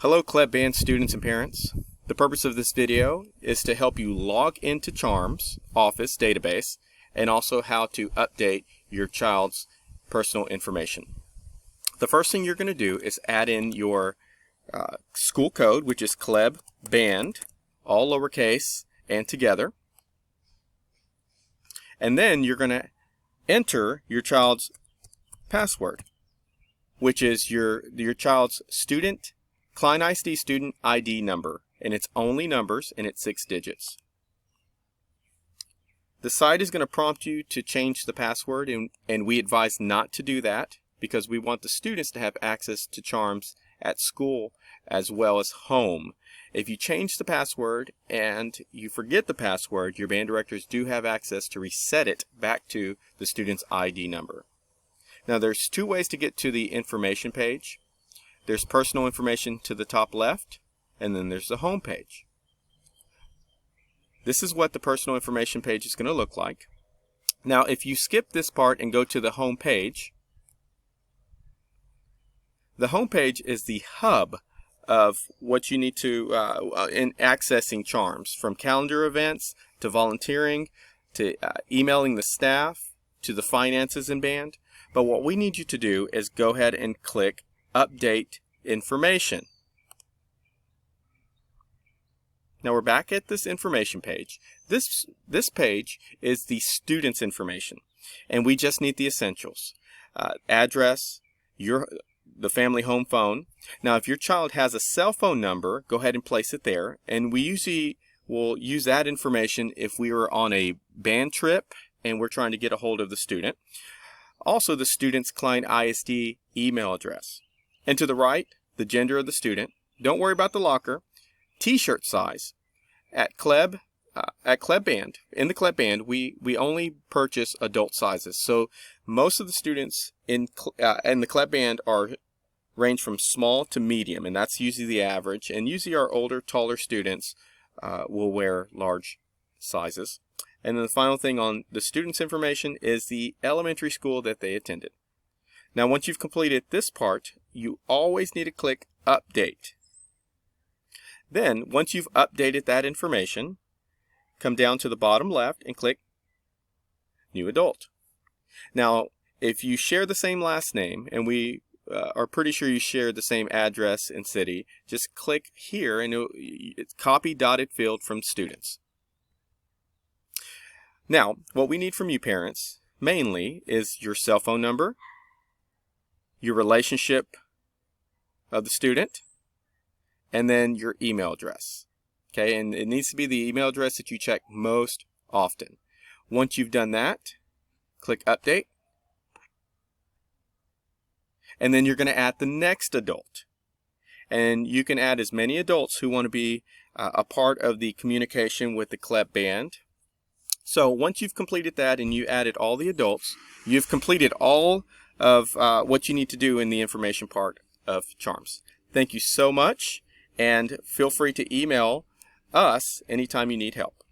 Hello Kleb Band students and parents. The purpose of this video is to help you log into Charms Office database and also how to update your child's personal information. The first thing you're going to do is add in your school code, which is Kleb Band, all lowercase and together. And then you're going to enter your child's password, which is your child's Klein ISD student ID number, and it's only numbers and it's 6 digits. The site is going to prompt you to change the password, and we advise not to do that because we want the students to have access to Charms at school as well as home. If you change the password and you forget the password, your band directors do have access to reset it back to the student's ID number. Now there's two ways to get to the information page. There's personal information to the top left, and then there's the home page. This is what the personal information page is going to look like. Now if you skip this part and go to the home page, the home page is the hub of what you need to in accessing Charms, from calendar events to volunteering to emailing the staff to the finances in band. But what we need you to do is go ahead and click Update Information. Now we're back at this information page. This page is the student's information, and we just need the essentials: address, the family home phone. Now if your child has a cell phone number, go ahead and place it there, and we usually will use that information if we were on a band trip and we're trying to get a hold of the student. Also the student's Klein ISD email address. And to the right, the gender of the student. Don't worry about the locker. T-shirt size. At Kleb Band, in the Kleb Band, we only purchase adult sizes. So most of the students in the Kleb Band range from small to medium, and that's usually the average. And usually our older, taller students will wear large sizes. And then the final thing on the student's information is the elementary school that they attended. Now once you've completed this part, you always need to click Update. Then once you've updated that information, come down to the bottom left and click New Adult. Now if you share the same last name, and we are pretty sure you share the same address and city, just click here and it's copy dotted field from students. Now what we need from you parents mainly is your cell phone number, your relationship of the student, and then your email address. Okay, and it needs to be the email address that you check most often. Once you've done that, click Update, and then you're going to add the next adult. And you can add as many adults who want to be a part of the communication with the Kleb Band. So once you've completed that and you added all the adults, you've completed all of what you need to do in the information part of Charms. Thank you so much, and feel free to email us anytime you need help.